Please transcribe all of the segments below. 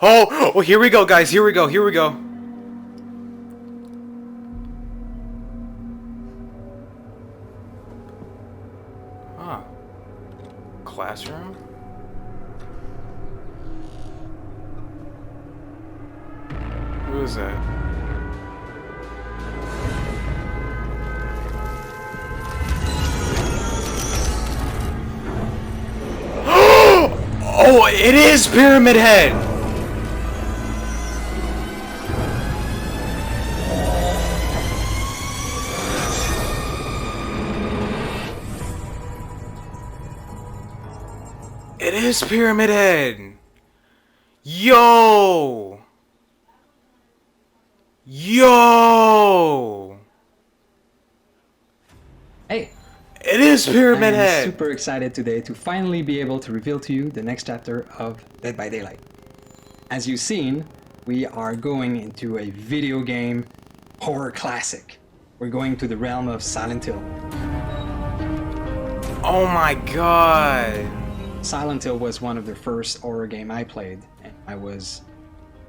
Oh, here we go, guys. Here we go. Here we go. Huh. Classroom? Who is that? Oh, it is Pyramid Head! It is Pyramid Head! Yo! Yo! Hey! It is Pyramid I'm Head! super excited today to finally be able to reveal to you the next chapter of Dead by Daylight. As you've seen, we are going into a video game horror classic. We're going to the realm of Silent Hill. Oh my god! Silent Hill was one of the first horror game I played, and I was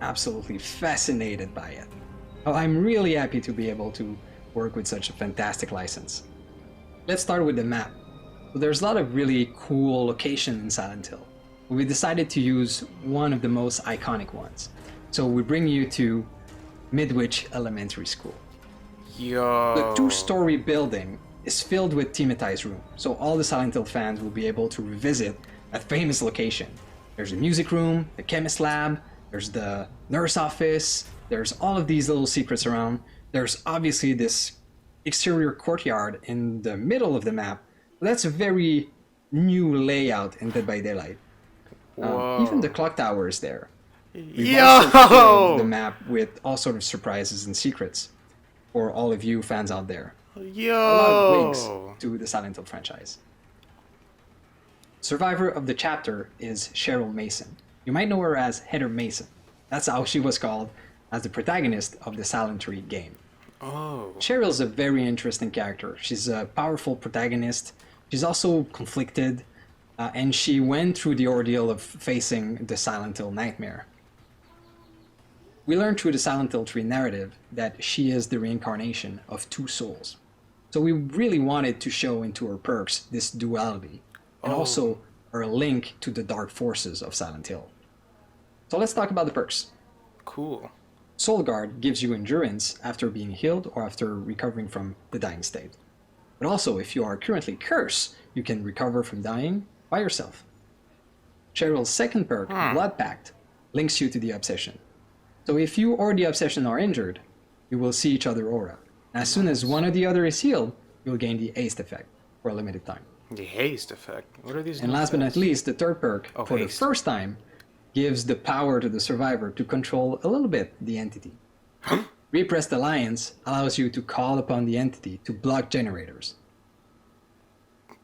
absolutely fascinated by it. Well, I'm really happy to be able to work with such a fantastic license. Let's start with the map. So there's a lot of really cool locations in Silent Hill. We decided to use one of the most iconic ones. So we bring you to Midwich Elementary School. Yo. The two-story building is filled with thematized rooms, so all the Silent Hill fans will be able to revisit a famous location. There's a music room, the chemist lab, there's the nurse office, there's all of these little secrets around. There's obviously this exterior courtyard in the middle of the map. That's a very new layout in Dead by Daylight. Even the clock tower is there. We've also filled the map with all sort of surprises and secrets for all of you fans out there. Yo! A lot of links to the Silent Hill franchise. Survivor of the chapter is Cheryl Mason. You might know her as Heather Mason. That's how she was called as the protagonist of the Silent Hill game. Oh. Cheryl's a very interesting character. She's a powerful protagonist. She's also conflicted, and she went through the ordeal of facing the Silent Hill nightmare. We learn through the Silent Hill 3 narrative that she is the reincarnation of two souls. So we really wanted to show into her perks this duality, and also her link to the dark forces of Silent Hill. So let's talk about the perks. Cool. Soul Guard gives you endurance after being healed or after recovering from the dying state. But also, if you are currently cursed, you can recover from dying by yourself. Cheryl's second perk, Blood Pact, links you to the Obsession. So if you or the Obsession are injured, you will see each other aura. As soon as one or the other is healed, you'll gain the haste effect for a limited time. The haste effect. What are these? And last but not least, the third perk, for haste. the first time, gives the power to the survivor to control a little bit the entity. Repressed Alliance allows you to call upon the entity to block generators.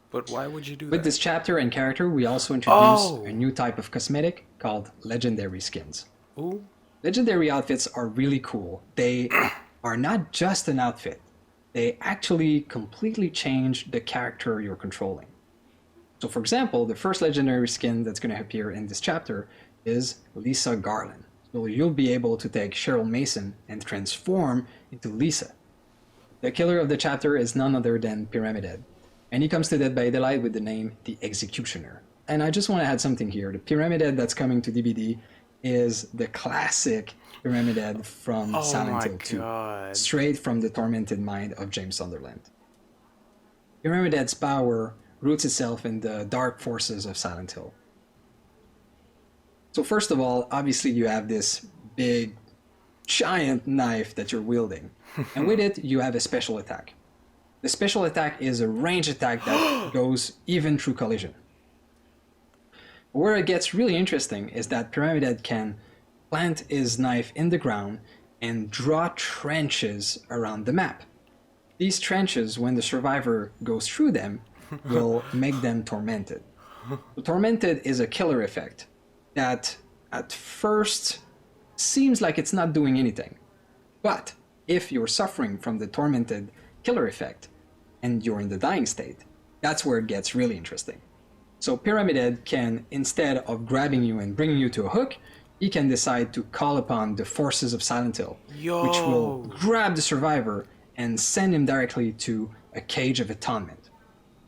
But why would you do With that? this chapter and character, we also introduce a new type of cosmetic called Legendary Skins. Ooh. Legendary outfits are really cool. They are not just an outfit. They actually completely change the character you're controlling. So for example, the first legendary skin that's going to appear in this chapter is Lisa Garland. So you'll be able to take Cheryl Mason and transform into Lisa. The killer of the chapter is none other than Pyramid Head, and he comes to Dead by Daylight with the name The Executioner. And I just want to add something here. The Pyramid Head that's coming to DBD is the classic Pyramid Head from Silent Hill 2, God. straight from the tormented mind of James Sunderland. Pyramid Head's power roots itself in the dark forces of Silent Hill. So first of all, obviously you have this big, giant knife that you're wielding. And with it, you have a special attack. The special attack is a range attack that goes even through collision. Where it gets really interesting is that Pyramid Head can plant his knife in the ground and draw trenches around the map. These trenches, when the survivor goes through them, will make them tormented. The tormented is a killer effect that at first seems like it's not doing anything. But if you're suffering from the tormented killer effect and you're in the dying state, that's where it gets really interesting. So Pyramid Head can, instead of grabbing you and bringing you to a hook, he can decide to call upon the forces of Silent Hill, Yo. which will grab the survivor and send him directly to a cage of atonement.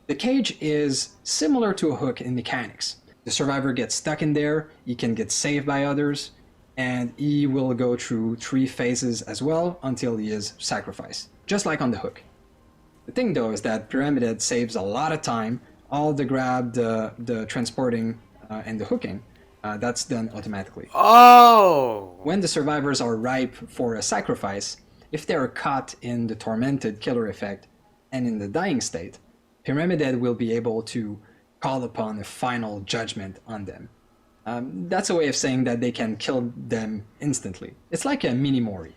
The cage is similar to a hook in mechanics. The survivor gets stuck in there, he can get saved by others, and he will go through 3 phases as well until he is sacrificed, just like on the hook. The thing though is that Pyramid Head saves a lot of time. All the grab, the transporting, and the hooking, that's done automatically. Oh! When the survivors are ripe for a sacrifice, if they are caught in the tormented killer effect and in the dying state, Pyramid Head will be able to call upon a final judgment on them. That's a way of saying that they can kill them instantly. It's like a mini Mori.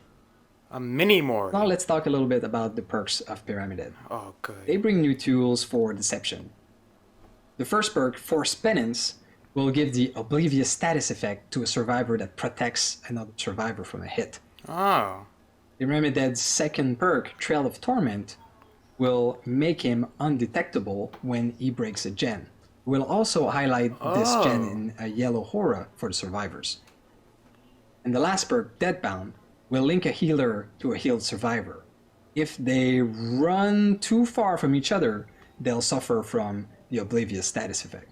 A mini Mori. Now let's talk a little bit about the perks of Pyramid Head. Oh, good. They bring new tools for deception. The first perk, Force Penance, will give the Oblivious status effect to a survivor that protects another survivor from a hit. Oh. Pyramid Head's second perk, Trail of Torment, will make him undetectable when he breaks a gen. It will also highlight this gen in a yellow aura for the survivors. And the last perk, Deadbound, will link a healer to a healed survivor. If they run too far from each other, they'll suffer from the Oblivious status effect.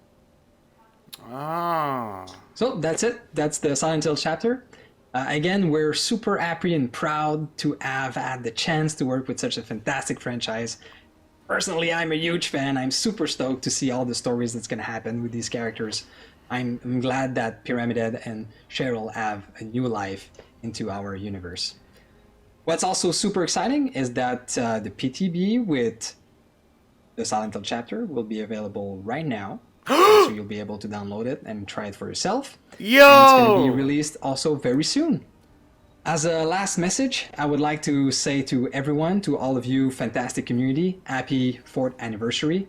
Oh. So that's it. That's the Silent Hill chapter. Again, we're super happy and proud to have had the chance to work with such a fantastic franchise. Personally, I'm a huge fan. I'm super stoked to see all the stories that's going to happen with these characters. I'm glad that Pyramid Head and Cheryl have a new life into our universe. What's also super exciting is that the PTB with the Silent Hill chapter will be available right now. So you'll be able to download it and try it for yourself. Yo! And it's going to be released also very soon. As a last message, I would like to say to everyone, to all of you fantastic community, happy 4th anniversary.